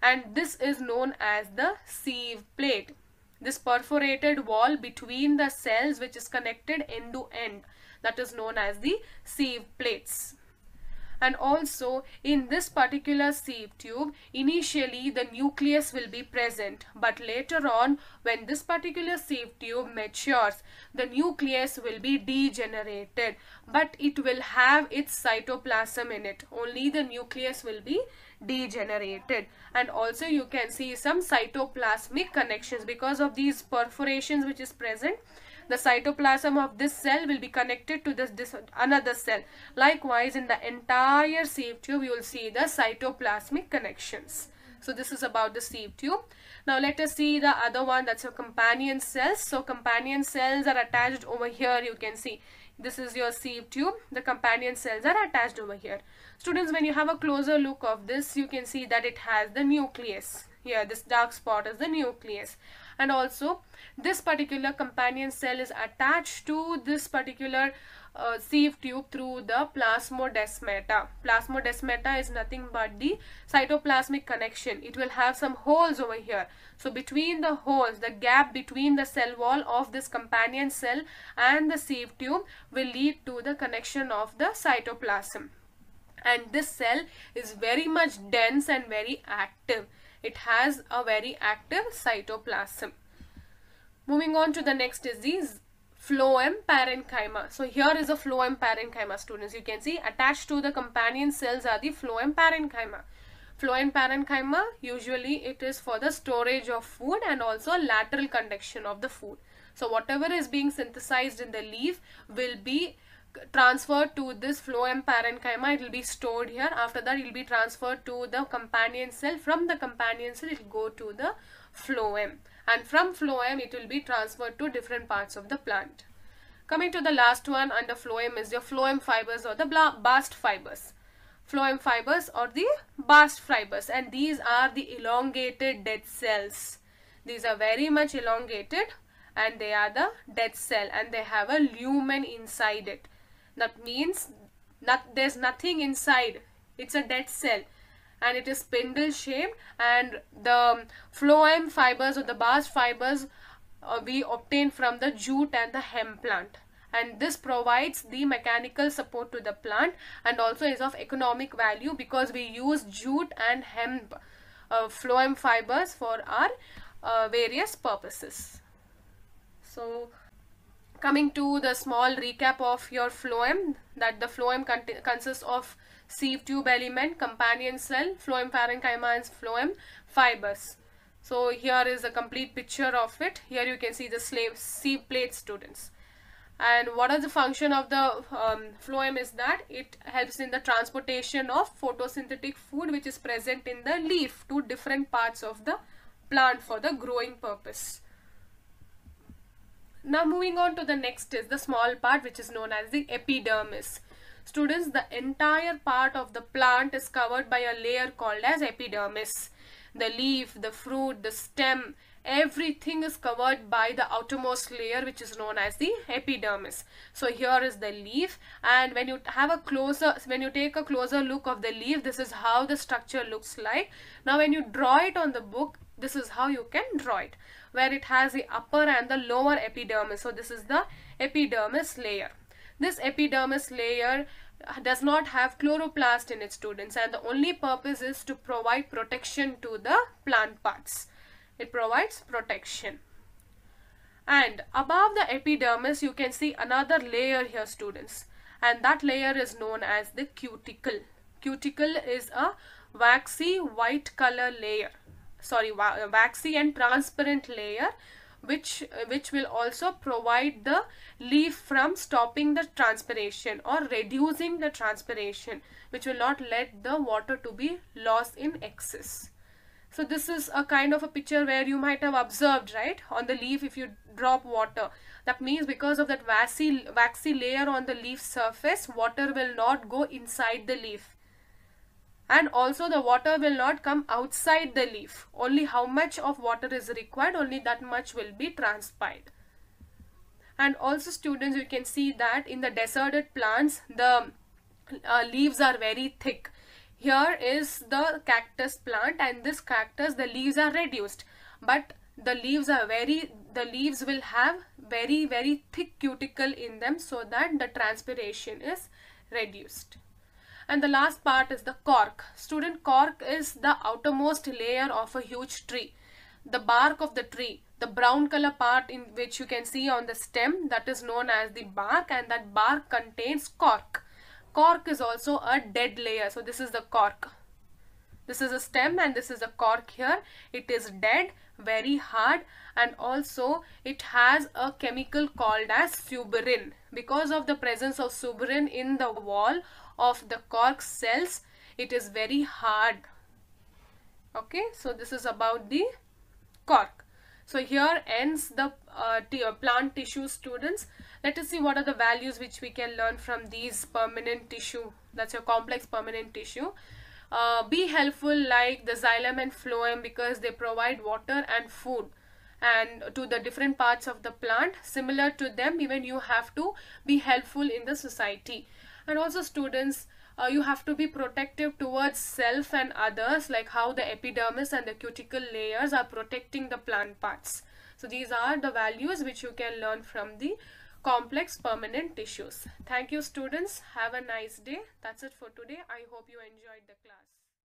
and this is known as the sieve plate. This perforated wall between the cells which is connected end to end, that is known as the sieve plates. And also in this particular sieve tube, initially the nucleus will be present, but later on when this particular sieve tube matures, the nucleus will be degenerated, but it will have its cytoplasm in it. Only the nucleus will be degenerated. And also you can see some cytoplasmic connections because of these perforations which is present. The cytoplasm of this cell will be connected to this another cell. Likewise, in the entire sieve tube, you will see the cytoplasmic connections. So this is about the sieve tube. Now let us see the other one, that's your companion cells. So companion cells are attached over here. You can see this is your sieve tube. The companion cells are attached over here. Students, when you have a closer look of this, you can see that it has the nucleus. Here, this dark spot is the nucleus. And also this particular companion cell is attached to this particular sieve tube through the plasmodesmata. Plasmodesmata is nothing but the cytoplasmic connection. It will have some holes over here. So between the holes, the gap between the cell wall of this companion cell and the sieve tube will lead to the connection of the cytoplasm. And this cell is very much dense and very active. It has a very active cytoplasm. Moving on to the next is the phloem parenchyma. So here is a phloem parenchyma, students. You can see attached to the companion cells are the phloem parenchyma. Phloem parenchyma, usually it is for the storage of food and also lateral conduction of the food. So whatever is being synthesized in the leaf will be transferred to this phloem parenchyma. It will be stored here. After that it will be transferred to the companion cell. From the companion cell it will go to the phloem, and from phloem it will be transferred to different parts of the plant. Coming to the last one under phloem is your phloem fibers or the bast fibers. Phloem fibers or the bast fibers, and these are the elongated dead cells. These are very much elongated and they are the dead cell, and they have a lumen inside it. That means there's nothing inside. It's a dead cell and it is spindle shaped, and the phloem fibers or the bast fibers we obtain from the jute and the hemp plant, and this provides the mechanical support to the plant and also is of economic value because we use jute and hemp phloem fibers for our various purposes. So coming to the small recap of your phloem, that the phloem consists of sieve tube element, companion cell, phloem parenchyma and phloem fibers. So here is a complete picture of it. Here you can see the sieve plate, students. And what is the function of the phloem is that it helps in the transportation of photosynthetic food which is present in the leaf to different parts of the plant for the growing purpose. Now moving on to the next is the small part which is known as the epidermis. Students, the entire part of the plant is covered by a layer called as epidermis. The leaf, the fruit, the stem, everything is covered by the outermost layer which is known as the epidermis. So here is the leaf, and when you take a closer look of the leaf, this is how the structure looks like. Now when you draw it on the book, this is how you can draw it, where it has the upper and the lower epidermis. So this is the epidermis layer. This epidermis layer does not have chloroplast in its, students, and the only purpose is to provide protection to the plant parts. It provides protection. And above the epidermis you can see another layer here, students, and that layer is known as the cuticle. Cuticle is a waxy white color layer, waxy and transparent layer which will also provide the leaf from stopping the transpiration or reducing the transpiration, which will not let the water to be lost in excess. So this is a kind of a picture where you might have observed, right, on the leaf if you drop water. That means because of that waxy layer on the leaf surface, water will not go inside the leaf. And also the water will not come outside the leaf. Only how much of water is required, only that much will be transpired. And also, students, you can see that in the deserted plants, the leaves are very thick. Here is the cactus plant, and this cactus, the leaves are reduced, but the leaves will have very thick cuticle in them, so that the transpiration is reduced. And the last part is the cork. Student, cork is the outermost layer of a huge tree. The bark of the tree, the brown color part in which you can see on the stem, that is known as the bark, and that bark contains cork. Cork is also a dead layer. So this is the cork. This is a stem and this is a cork here. It is dead, very hard, and also it has a chemical called as suberin. Because of the presence of suberin in the wall of the cork cells, it is very hard. Okay, so this is about the cork. So here ends the plant tissue, students. Let us see what are the values which we can learn from these permanent tissue. That's your complex permanent tissue. Be helpful like the xylem and phloem, because they provide water and food and to the different parts of the plant. Similar to them, even you have to be helpful in the society. And also, students, you have to be protective towards self and others, like how the epidermis and the cuticle layers are protecting the plant parts. So these are the values which you can learn from the complex permanent tissues. Thank you, students. Have a nice day. That's it for today. I hope you enjoyed the class.